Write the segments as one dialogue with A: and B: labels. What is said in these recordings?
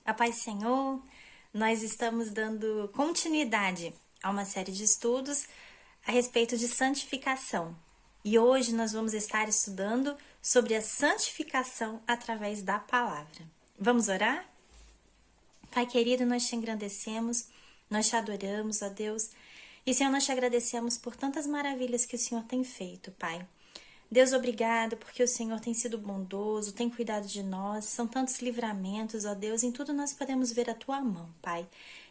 A: A paz do Senhor, nós estamos dando continuidade a uma série de estudos a respeito de santificação. E hoje nós vamos estar estudando sobre a santificação através da palavra. Vamos orar? Pai querido, nós te engrandecemos, nós te adoramos, ó Deus. E, Senhor, nós te agradecemos por tantas maravilhas que o Senhor tem feito, Pai. Deus, obrigado, porque o Senhor tem sido bondoso, tem cuidado de nós, são tantos livramentos, ó Deus, em tudo nós podemos ver a Tua mão, Pai.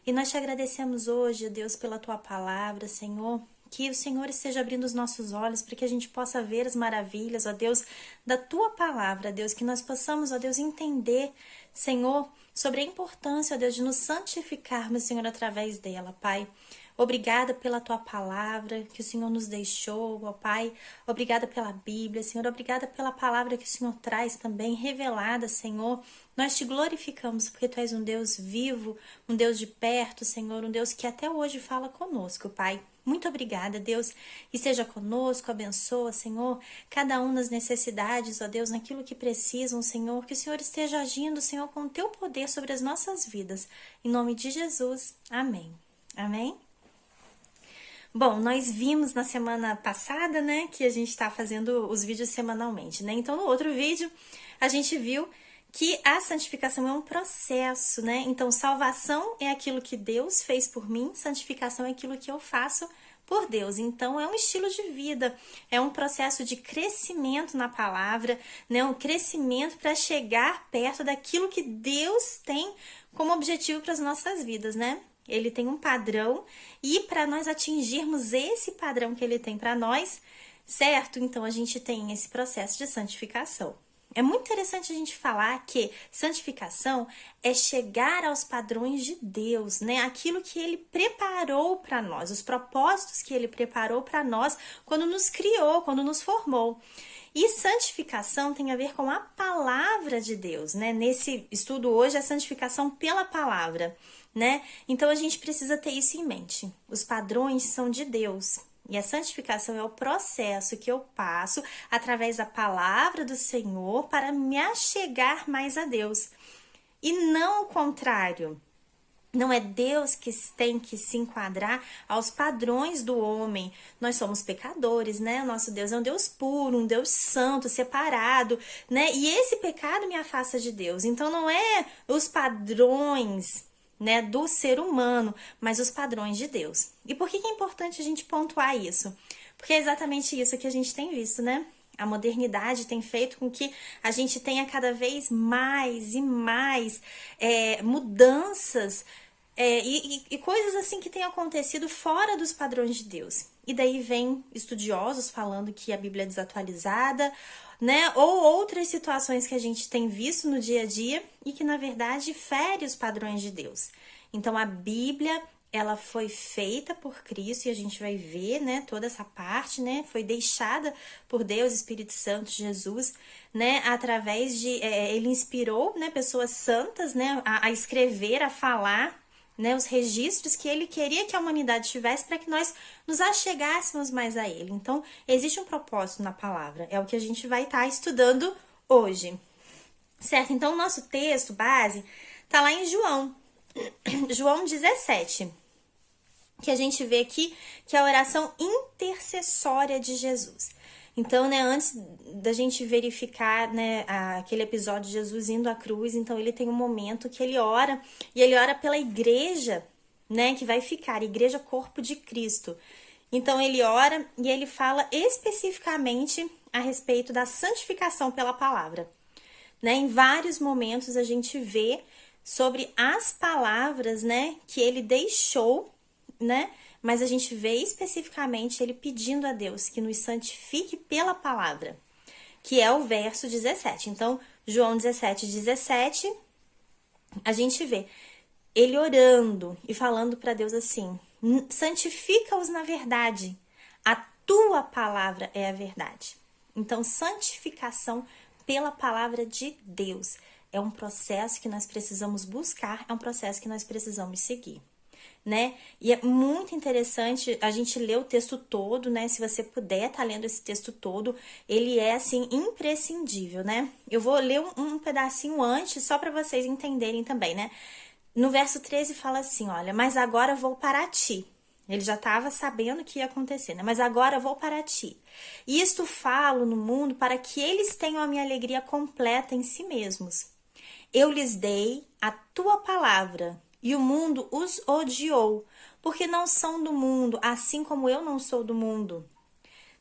A: E nós te agradecemos hoje, ó Deus, pela Tua palavra, Senhor, que o Senhor esteja abrindo os nossos olhos para que a gente possa ver as maravilhas, ó Deus, da Tua palavra, ó Deus, que nós possamos, ó Deus, entender, Senhor, sobre a importância, ó Deus, de nos santificarmos, Senhor, através dela, Pai. Obrigada pela Tua palavra que o Senhor nos deixou, ó Pai. Obrigada pela Bíblia, Senhor. Obrigada pela palavra que o Senhor traz também, revelada, Senhor. Nós te glorificamos porque Tu és um Deus vivo, um Deus de perto, Senhor, um Deus que até hoje fala conosco, Pai. Muito obrigada, Deus. Esteja conosco, abençoa, Senhor, cada um nas necessidades, ó Deus, naquilo que precisam, Senhor. Que o Senhor esteja agindo, Senhor, com o Teu poder sobre as nossas vidas. Em nome de Jesus. Amém. Amém? Bom, nós vimos na semana passada, né, que a gente está fazendo os vídeos semanalmente, né? Então, no outro vídeo, a gente viu que a santificação é um processo, né? Então, salvação é aquilo que Deus fez por mim, santificação é aquilo que eu faço por Deus. Então, é um estilo de vida, é um processo de crescimento na palavra, né? Um crescimento para chegar perto daquilo que Deus tem como objetivo para as nossas vidas, né? Ele tem um padrão e para nós atingirmos esse padrão que ele tem para nós, certo? Então a gente tem esse processo de santificação. É muito interessante a gente falar que santificação é chegar aos padrões de Deus, né? Aquilo que Ele preparou para nós, os propósitos que Ele preparou para nós quando nos criou, quando nos formou. E santificação tem a ver com a palavra de Deus, né? Nesse estudo hoje, a santificação pela palavra, né? Então a gente precisa ter isso em mente. Os padrões são de Deus. E a santificação é o processo que eu passo através da palavra do Senhor para me achegar mais a Deus. E não o contrário. Não é Deus que tem que se enquadrar aos padrões do homem. Nós somos pecadores, né? O nosso Deus é um Deus puro, um Deus santo, separado, né? E esse pecado me afasta de Deus. Então não é os padrões, né, do ser humano, mas os padrões de Deus. E por que é importante a gente pontuar isso? Porque é exatamente isso que a gente tem visto, né? A modernidade tem feito com que a gente tenha cada vez mais e mais mudanças e coisas assim que têm acontecido fora dos padrões de Deus. E daí vem estudiosos falando que a Bíblia é desatualizada, né? Ou outras situações que a gente tem visto no dia a dia e que, na verdade, fere os padrões de Deus. Então, a Bíblia, ela foi feita por Cristo e a gente vai ver, né, toda essa parte, né, foi deixada por Deus, Espírito Santo, Jesus, né, através de, ele inspirou, né, pessoas santas, né, a escrever, a falar, né, os registros que ele queria que a humanidade tivesse para que nós nos achegássemos mais a ele. Então, existe um propósito na palavra, é o que a gente vai estar estudando hoje, certo? Então, o nosso texto base tá lá em João, João 17, que a gente vê aqui que é a oração intercessória de Jesus. Então, né, antes da gente verificar, né, aquele episódio de Jesus indo à cruz, então ele tem um momento que ele ora, e ele ora pela igreja, né, que vai ficar, igreja corpo de Cristo. Então ele ora e ele fala especificamente a respeito da santificação pela palavra. Né? Em vários momentos a gente vê sobre as palavras, né, que ele deixou, né? Mas a gente vê especificamente ele pedindo a Deus que nos santifique pela palavra, que é o verso 17. Então, João 17, 17, a gente vê ele orando e falando para Deus assim: santifica-os na verdade, a tua palavra é a verdade. Então, santificação pela palavra de Deus é um processo que nós precisamos buscar, é um processo que nós precisamos seguir. né? E é muito interessante a gente ler o texto todo, né? Se você puder estar lendo esse texto todo, ele é, assim, imprescindível, né? Eu vou ler um pedacinho antes, só para vocês entenderem também, né? No verso 13 fala assim, olha, mas agora vou para ti. Ele já estava sabendo o que ia acontecer, né? Mas agora vou para ti. E isto falo no mundo para que eles tenham a minha alegria completa em si mesmos. Eu lhes dei a tua palavra, e o mundo os odiou, porque não são do mundo, assim como eu não sou do mundo.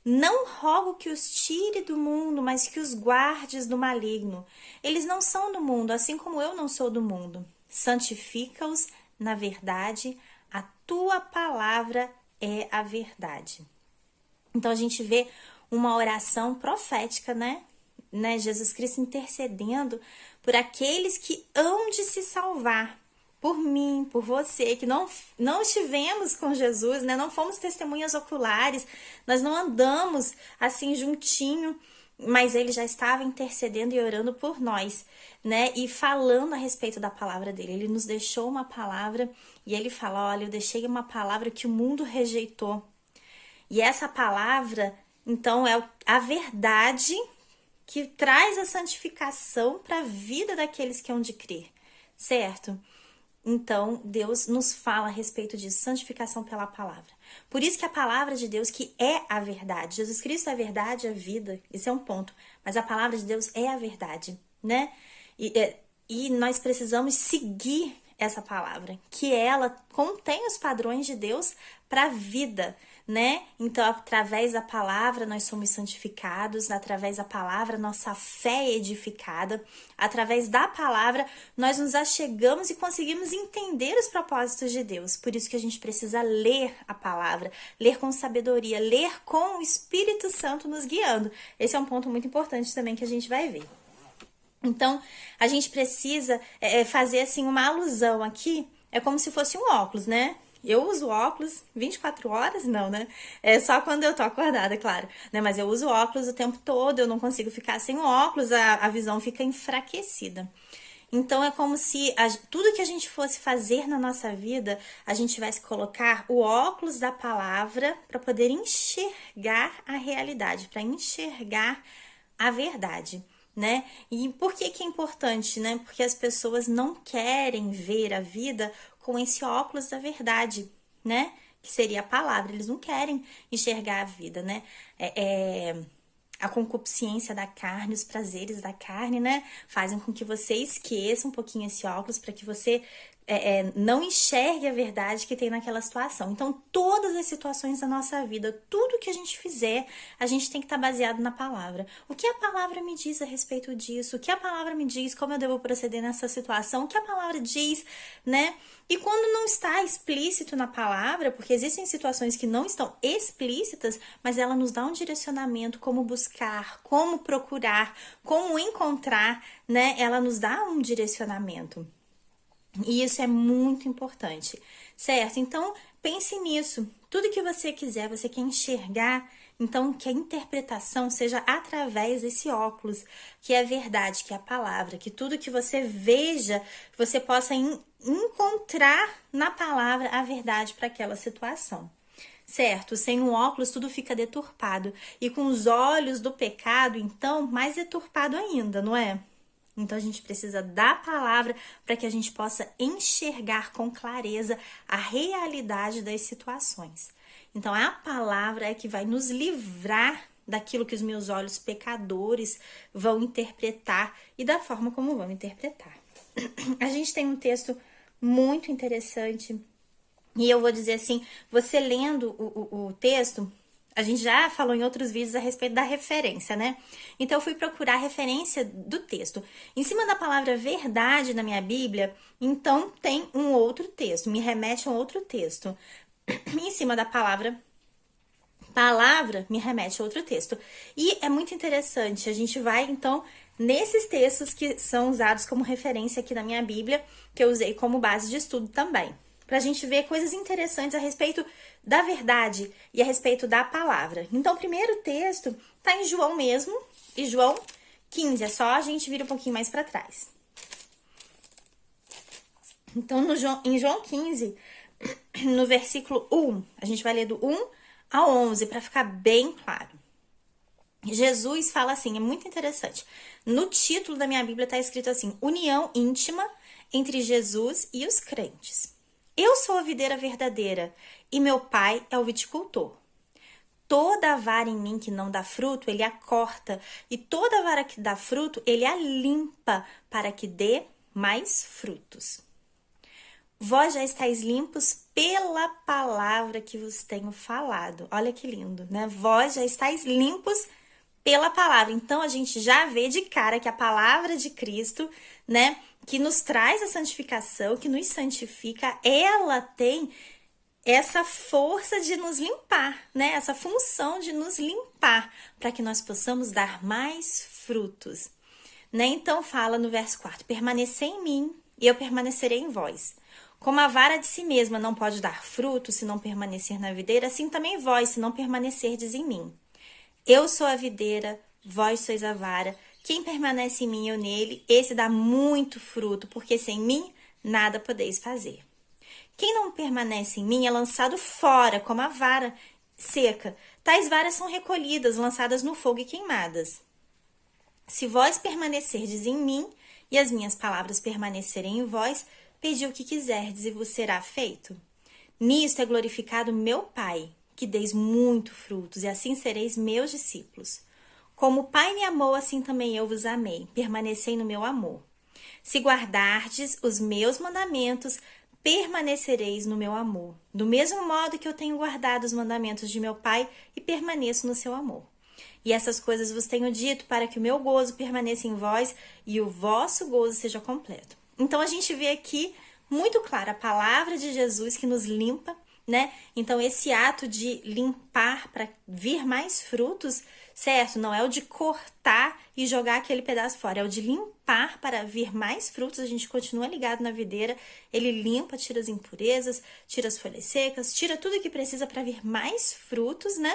A: Não rogo que os tire do mundo, mas que os guardes do maligno. Eles não são do mundo, assim como eu não sou do mundo. Santifica-os na verdade, a tua palavra é a verdade. Então a gente vê uma oração profética, né? Jesus Cristo intercedendo por aqueles que hão de se salvar, por mim, por você, que não estivemos com Jesus, né? Não fomos testemunhas oculares, nós não andamos assim juntinho, mas ele já estava intercedendo e orando por nós, né? E falando a respeito da palavra dele. Ele nos deixou uma palavra e ele fala, olha, eu deixei uma palavra que o mundo rejeitou. E essa palavra, então, é a verdade que traz a santificação para a vida daqueles que hão de crer, certo? Então, Deus nos fala a respeito de santificação pela palavra. Por isso que a palavra de Deus, que é a verdade, Jesus Cristo é a verdade, a vida, esse é um ponto, mas a palavra de Deus é a verdade, né? E nós precisamos seguir essa palavra, que ela contém os padrões de Deus para a vida, né? Então, através da palavra nós somos santificados, através da palavra nossa fé é edificada, através da palavra nós nos achegamos e conseguimos entender os propósitos de Deus. Por isso que a gente precisa ler a palavra, ler com sabedoria, ler com o Espírito Santo nos guiando. Esse é um ponto muito importante também que a gente vai ver. Então, a gente precisa fazer assim uma alusão aqui, é como se fosse um óculos, né? Eu uso óculos 24 horas, não, né? É só quando eu tô acordada, claro, né? Mas eu uso óculos o tempo todo, eu não consigo ficar sem o óculos, a visão fica enfraquecida. Então, é como se tudo que a gente fosse fazer na nossa vida, a gente tivesse que colocar o óculos da palavra para poder enxergar a realidade, para enxergar a verdade, né? E por que que é importante, né? Porque as pessoas não querem ver a vida com esse óculos da verdade, né? Que seria a palavra. Eles não querem enxergar a vida, né? A concupiscência da carne, os prazeres da carne, né? Fazem com que você esqueça um pouquinho esse óculos para que você não enxergue a verdade que tem naquela situação. Então, todas as situações da nossa vida, tudo que a gente fizer, a gente tem que estar baseado na palavra. O que a palavra me diz a respeito disso? O que a palavra me diz? Como eu devo proceder nessa situação? O que a palavra diz, né? E quando não está explícito na palavra, porque existem situações que não estão explícitas, mas ela nos dá um direcionamento, como buscar, como procurar, como encontrar, né? Ela nos dá um direcionamento. E isso é muito importante, certo? Então, pense nisso. Tudo que você quiser, você quer enxergar, então que a interpretação seja através desse óculos, que é a verdade, que é a palavra, que tudo que você veja, você possa encontrar na palavra a verdade para aquela situação. Certo? Sem um óculos tudo fica deturpado. E com os olhos do pecado, então, mais deturpado ainda, não é? Então, a gente precisa da palavra para que a gente possa enxergar com clareza a realidade das situações. Então, a palavra é que vai nos livrar daquilo que os meus olhos pecadores vão interpretar e da forma como vão interpretar. A gente tem um texto muito interessante e eu vou dizer assim, você lendo o texto... A gente já falou em outros vídeos a respeito da referência, né? Então, eu fui procurar a referência do texto. Em cima da palavra verdade na minha Bíblia, então tem um outro texto, me remete a um outro texto. Em cima da palavra me remete a outro texto. E é muito interessante, a gente vai, então, nesses textos que são usados como referência aqui na minha Bíblia, que eu usei como base de estudo também. Pra gente ver coisas interessantes a respeito da verdade e a respeito da palavra. Então, o primeiro texto tá em João mesmo, e João 15, é só a gente vir um pouquinho mais para trás. Então, em João 15, no versículo 1. A gente vai ler do 1 ao 11 para ficar bem claro. Jesus fala assim, é muito interessante. No título da minha Bíblia está escrito assim: união íntima entre Jesus e os crentes. Eu sou a videira verdadeira e meu pai é o viticultor. Toda vara em mim que não dá fruto, ele a corta, e toda vara que dá fruto, ele a limpa, para que dê mais frutos. Vós já estáis limpos pela palavra que vos tenho falado. Olha que lindo, né? Vós já estáis limpos pela palavra. Então, a gente já vê de cara que a palavra de Cristo, né, que nos traz a santificação, que nos santifica, ela tem essa força de nos limpar, né? Essa função de nos limpar, para que nós possamos dar mais frutos, né? Então, fala no verso 4, permanecei em mim e eu permanecerei em vós. Como a vara de si mesma não pode dar fruto se não permanecer na videira, assim também vós, se não permanecerdes em mim. Eu sou a videira, vós sois a vara. Quem permanece em mim e eu nele, esse dá muito fruto, porque sem mim nada podeis fazer. Quem não permanece em mim é lançado fora, como a vara seca. Tais varas são recolhidas, lançadas no fogo e queimadas. Se vós permanecerdes em mim e as minhas palavras permanecerem em vós, pedi o que quiserdes e vos será feito. Nisto é glorificado meu Pai, que deis muito frutos, e assim sereis meus discípulos. Como o Pai me amou, assim também eu vos amei. Permanecei no meu amor. Se guardardes os meus mandamentos, permanecereis no meu amor. Do mesmo modo que eu tenho guardado os mandamentos de meu Pai e permaneço no seu amor. E essas coisas vos tenho dito para que o meu gozo permaneça em vós e o vosso gozo seja completo. Então, a gente vê aqui muito claro a palavra de Jesus que nos limpa, né? Então, esse ato de limpar para vir mais frutos, certo? Não é o de cortar e jogar aquele pedaço fora, é o de limpar para vir mais frutos. A gente continua ligado na videira, ele limpa, tira as impurezas, tira as folhas secas, tira tudo que precisa para vir mais frutos, né?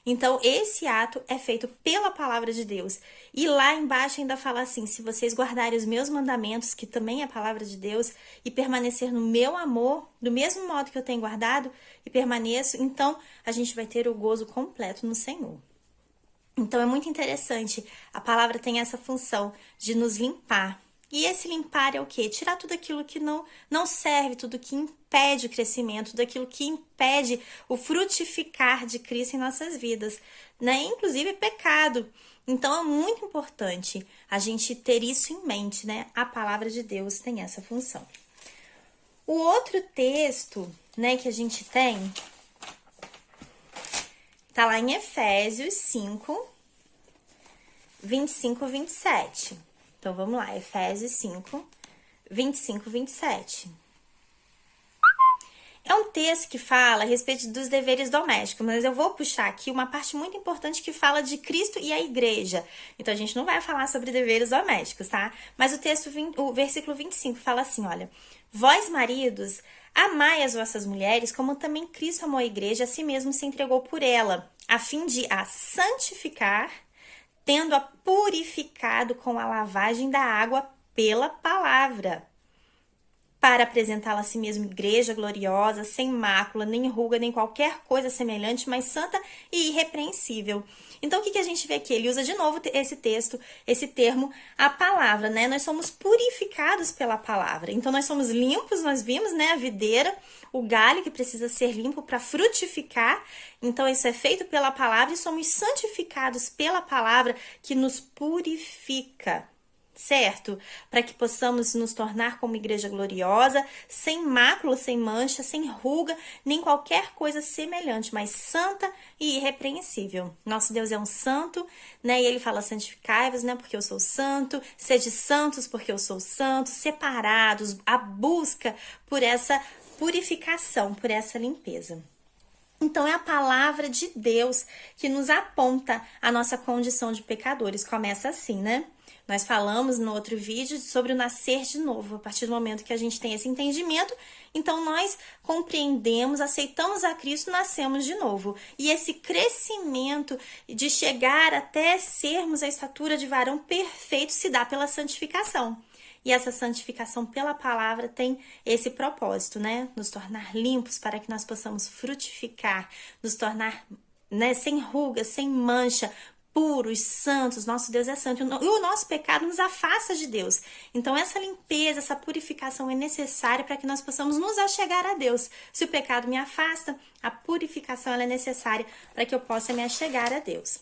A: Então, esse ato é feito pela palavra de Deus. E lá embaixo ainda fala assim, se vocês guardarem os meus mandamentos, que também é a palavra de Deus, e permanecer no meu amor, do mesmo modo que eu tenho guardado e permaneço, então a gente vai ter o gozo completo no Senhor. Então, é muito interessante. A palavra tem essa função de nos limpar. E esse limpar é o quê? Tirar tudo aquilo que não serve, tudo que impede o crescimento, tudo aquilo que impede o frutificar de Cristo em nossas vidas, né? Inclusive pecado. Então, é muito importante a gente ter isso em mente, né? A palavra de Deus tem essa função. O outro texto, né, que a gente tem, tá lá em Efésios 5, 25 e 27. Então, vamos lá, Efésios 5, 25 e 27. É um texto que fala a respeito dos deveres domésticos, mas eu vou puxar aqui uma parte muito importante que fala de Cristo e a igreja. Então, a gente não vai falar sobre deveres domésticos, tá? Mas o versículo 25 fala assim, olha: vós, maridos, amai as vossas mulheres, como também Cristo amou a igreja, a si mesmo se entregou por ela, a fim de a santificar, tendo-a purificado com a lavagem da água pela palavra, para apresentá-la a si mesmo igreja gloriosa, sem mácula, nem ruga, nem qualquer coisa semelhante, mas santa e irrepreensível. Então, o que a gente vê aqui? Ele usa de novo esse termo, a palavra, né? Nós somos purificados pela palavra. Então, nós somos limpos, nós vimos, né? A videira, o galho que precisa ser limpo para frutificar. Então, isso é feito pela palavra e somos santificados pela palavra que nos purifica, certo? Para que possamos nos tornar como igreja gloriosa, sem mácula, sem mancha, sem ruga, nem qualquer coisa semelhante, mas santa e irrepreensível. Nosso Deus é um santo, né? E ele fala: santificai-vos, né? Porque eu sou santo, sede santos, porque eu sou santo, separados, a busca por essa purificação, por essa limpeza. Então, é a palavra de Deus que nos aponta a nossa condição de pecadores. Começa assim, né? Nós falamos no outro vídeo sobre o nascer de novo. A partir do momento que a gente tem esse entendimento, então nós compreendemos, aceitamos a Cristo, nascemos de novo. E esse crescimento de chegar até sermos a estatura de varão perfeito se dá pela santificação. E essa santificação pela palavra tem esse propósito, né? Nos tornar limpos para que nós possamos frutificar, nos tornar, né, sem rugas, sem mancha, puros, santos. Nosso Deus é santo e o nosso pecado nos afasta de Deus. Então essa limpeza, essa purificação é necessária para que nós possamos nos achegar a Deus. Se o pecado me afasta, a purificação ela é necessária para que eu possa me achegar a Deus.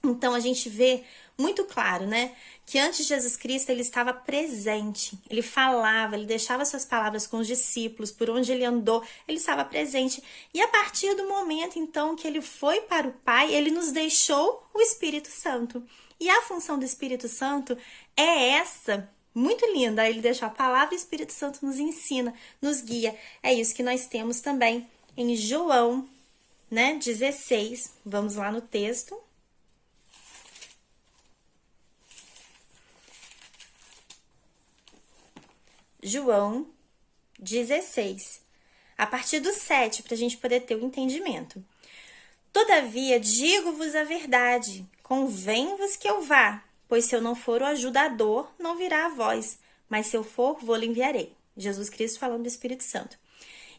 A: Então a gente vê muito claro, né, que antes de Jesus Cristo ele estava presente, ele falava, ele deixava suas palavras com os discípulos, por onde ele andou, ele estava presente. E a partir do momento então que ele foi para o Pai, ele nos deixou o Espírito Santo. E a função do Espírito Santo é essa, muito linda, ele deixou a palavra e o Espírito Santo nos ensina, nos guia. É isso que nós temos também em João, né, 16, vamos lá no texto. João 16, a partir do 7, para a gente poder ter o entendimento. Todavia, digo-vos a verdade, convém-vos que eu vá, pois se eu não for o ajudador, não virá a vós, mas se eu for, vou-lhe enviarei. Jesus Cristo falando do Espírito Santo.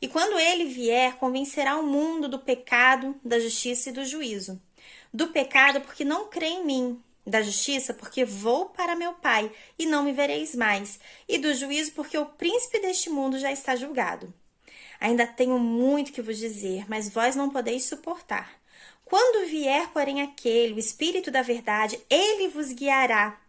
A: E quando ele vier, convencerá o mundo do pecado, da justiça e do juízo. Do pecado, porque não crê em mim. Da justiça, porque vou para meu Pai e não me vereis mais, e do juízo, porque o príncipe deste mundo já está julgado. Ainda tenho muito que vos dizer, mas vós não podeis suportar. Quando vier, porém, aquele, o Espírito da verdade, ele vos guiará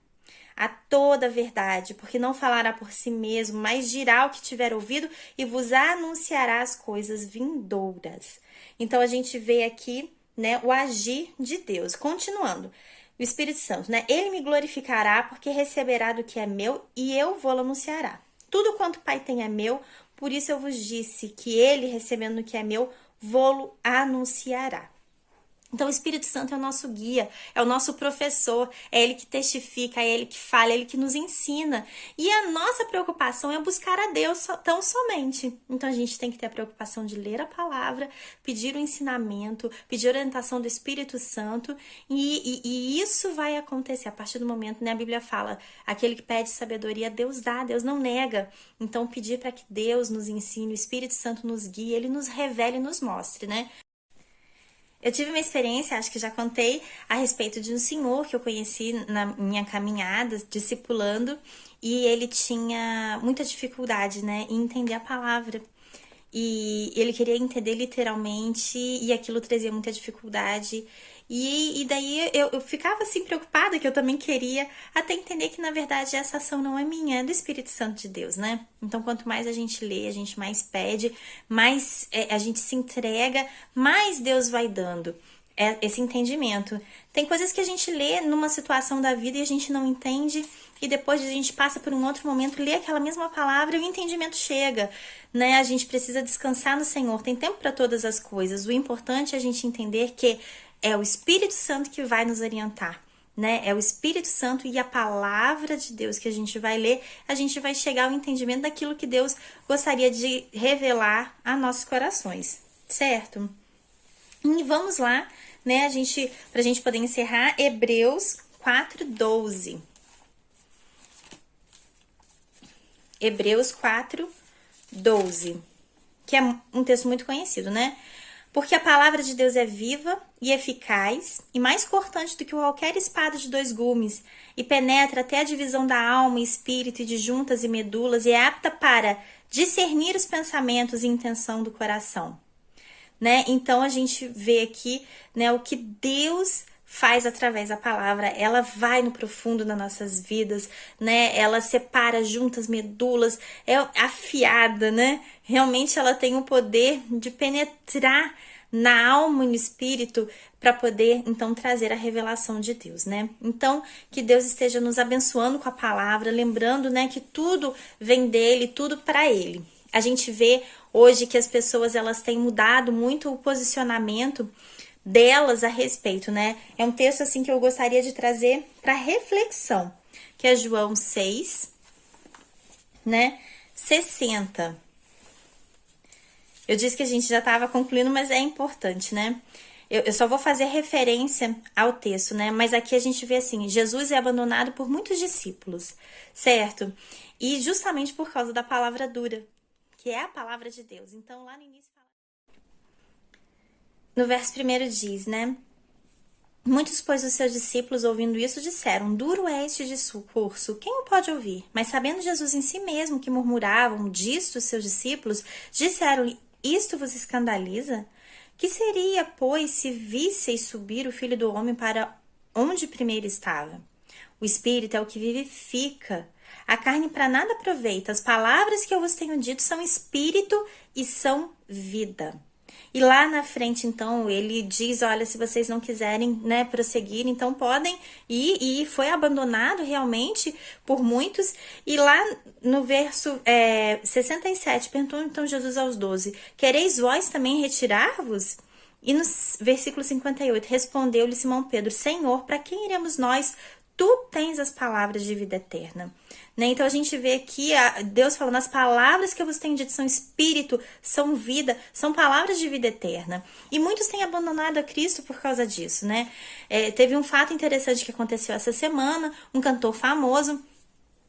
A: a toda a verdade, porque não falará por si mesmo, mas dirá o que tiver ouvido e vos anunciará as coisas vindouras. Então, a gente vê aqui, né, o agir de Deus. Continuando. O Espírito Santo, né? Ele me glorificará porque receberá do que é meu e eu vou-lo anunciará. Tudo quanto o Pai tem é meu, por isso eu vos disse que ele, recebendo do que é meu, vou-lo anunciará. Então, o Espírito Santo é o nosso guia, é o nosso professor, é ele que testifica, é ele que fala, é ele que nos ensina. E a nossa preocupação é buscar a Deus tão somente. Então, a gente tem que ter a preocupação de ler a palavra, pedir o ensinamento, pedir a orientação do Espírito Santo. E isso vai acontecer a partir do momento, né? A Bíblia fala, aquele que pede sabedoria, Deus dá, Deus não nega. Então, pedir para que Deus nos ensine, o Espírito Santo nos guie, ele nos revele e nos mostre, né? Eu tive uma experiência, acho que já contei, a respeito de um senhor que eu conheci na minha caminhada, discipulando, e ele tinha muita dificuldade, né, em entender a palavra. E ele queria entender literalmente, e aquilo trazia muita dificuldade. E daí eu ficava assim preocupada, que eu também queria até entender que na verdade essa ação não é minha, é do Espírito Santo de Deus, né? Então quanto mais a gente lê, a gente mais pede, mais a gente se entrega, mais Deus vai dando esse entendimento. Tem coisas que a gente lê numa situação da vida e a gente não entende, e depois a gente passa por um outro momento, lê aquela mesma palavra e o entendimento chega, né? A gente precisa descansar no Senhor, tem tempo para todas as coisas. O importante é a gente entender que é o Espírito Santo que vai nos orientar, né? É o Espírito Santo e a palavra de Deus que a gente vai ler, a gente vai chegar ao entendimento daquilo que Deus gostaria de revelar a nossos corações, certo? E vamos lá, né? Pra gente poder encerrar, Hebreus 4:12. Hebreus 4:12, que é um texto muito conhecido, né? Porque a palavra de Deus é viva e eficaz e mais cortante do que qualquer espada de 2 gumes e penetra até a divisão da alma e espírito e de juntas e medulas e é apta para discernir os pensamentos e intenção do coração, né? Então a gente vê aqui, né, o que Deus faz através da palavra, ela vai no profundo das nossas vidas, né? Ela separa juntas medulas, é afiada, né? Realmente ela tem o poder de penetrar na alma e no espírito para poder, então, trazer a revelação de Deus, né? Então, que Deus esteja nos abençoando com a palavra, lembrando, né, que tudo vem dele, tudo para ele. A gente vê hoje que as pessoas, elas têm mudado muito o posicionamento delas a respeito, né? É um texto assim que eu gostaria de trazer para reflexão. que é João 6, né, 60. Eu disse que a gente já estava concluindo, mas é importante, né? Eu só vou fazer referência ao texto, né? Mas aqui a gente vê assim, Jesus é abandonado por muitos discípulos, certo? E justamente por causa da palavra dura, que é a palavra de Deus. Então, lá no início fala... No verso 1 diz, né? Muitos, pois, dos seus discípulos, ouvindo isso, disseram, duro é este discurso, quem o pode ouvir? Mas sabendo Jesus em si mesmo que murmuravam disto os seus discípulos, disseram-lhe, isto vos escandaliza? Que seria, pois, se visseis subir o Filho do Homem para onde primeiro estava? O Espírito é o que vivifica. A carne para nada aproveita. As palavras que eu vos tenho dito são Espírito e são vida. E lá na frente, então, ele diz, olha, se vocês não quiserem, né, prosseguir, então podem ir. E foi abandonado realmente por muitos. E lá no verso 67, perguntou então Jesus aos 12, quereis vós também retirar-vos? E no versículo 58, respondeu-lhe Simão Pedro, Senhor, para quem iremos nós? Tu tens as palavras de vida eterna. Né? Então a gente vê aqui Deus falando, as palavras que eu vos tenho dito são espírito, são vida, são palavras de vida eterna. E muitos têm abandonado a Cristo por causa disso, né? Teve um fato interessante que aconteceu essa semana, um cantor famoso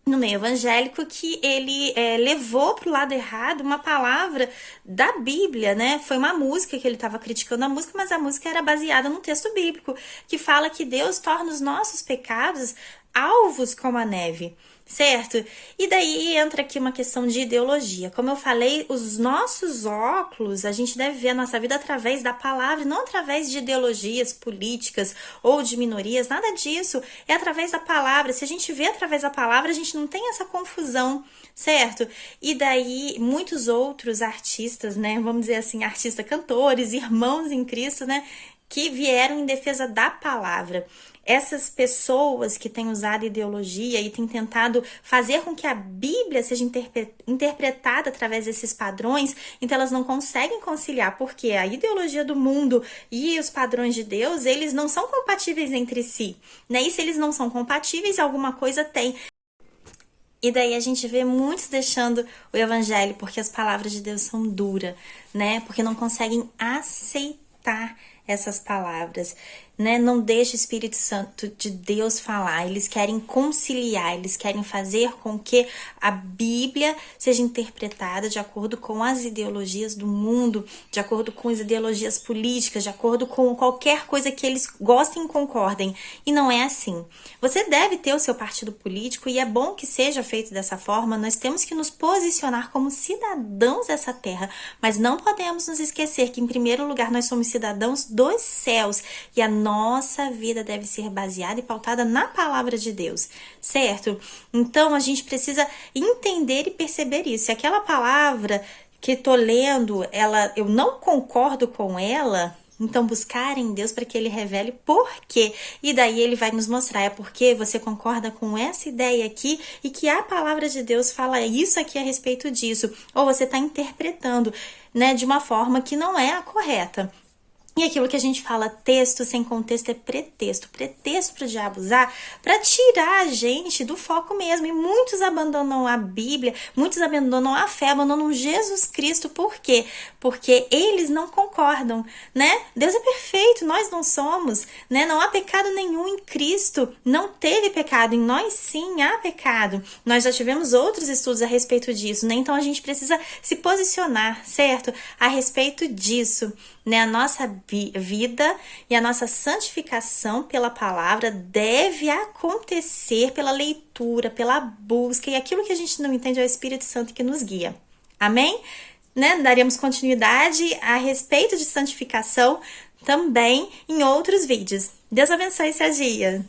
A: no meio evangélico que ele levou para o lado errado uma palavra da Bíblia, né? Foi uma música que ele estava criticando a música, mas a música era baseada num texto bíblico que fala que Deus torna os nossos pecados alvos como a neve, certo? E daí entra aqui uma questão de ideologia. Como eu falei, os nossos óculos, a gente deve ver a nossa vida através da palavra, não através de ideologias políticas ou de minorias, nada disso. É através da palavra. Se a gente vê através da palavra, a gente não tem essa confusão, certo? E daí, muitos outros artistas, né? Vamos dizer assim, artistas, cantores, irmãos em Cristo, né? Que vieram em defesa da palavra. Essas pessoas que têm usado ideologia e têm tentado fazer com que a Bíblia seja interpretada através desses padrões, então elas não conseguem conciliar, porque a ideologia do mundo e os padrões de Deus, eles não são compatíveis entre si, né? E se eles não são compatíveis, alguma coisa tem. E daí a gente vê muitos deixando o evangelho porque as palavras de Deus são duras, né? Porque não conseguem aceitar essas palavras, né? Não deixa o Espírito Santo de Deus falar. Eles querem conciliar, eles querem fazer com que a Bíblia seja interpretada de acordo com as ideologias do mundo, de acordo com as ideologias políticas, de acordo com qualquer coisa que eles gostem e concordem. E não é assim. Você deve ter o seu partido político e é bom que seja feito dessa forma. Nós temos que nos posicionar como cidadãos dessa terra, mas não podemos nos esquecer que, em primeiro lugar, nós somos cidadãos dos céus e a nossa vida deve ser baseada e pautada na palavra de Deus, certo? Então, a gente precisa entender e perceber isso. Se aquela palavra que tô lendo, eu não concordo com ela, então buscar em Deus para que Ele revele por quê. E daí Ele vai nos mostrar, é porque você concorda com essa ideia aqui e que a palavra de Deus fala isso aqui a respeito disso. Ou você está interpretando, né, de uma forma que não é a correta. E aquilo que a gente fala, texto sem contexto é pretexto. Pretexto para o diabo usar para tirar a gente do foco mesmo. E muitos abandonam a Bíblia, muitos abandonam a fé, abandonam Jesus Cristo. Por quê? Porque eles não concordam, né? Deus é perfeito, nós não somos, né? Não há pecado nenhum em Cristo. Não teve pecado, em nós sim há pecado. Nós já tivemos outros estudos a respeito disso, né? Então a gente precisa se posicionar, certo? A respeito disso, né? A nossa vida e a nossa santificação pela palavra deve acontecer pela leitura, pela busca, e aquilo que a gente não entende é o Espírito Santo que nos guia. Amém? Né? Daremos continuidade a respeito de santificação também em outros vídeos. Deus abençoe esse dia.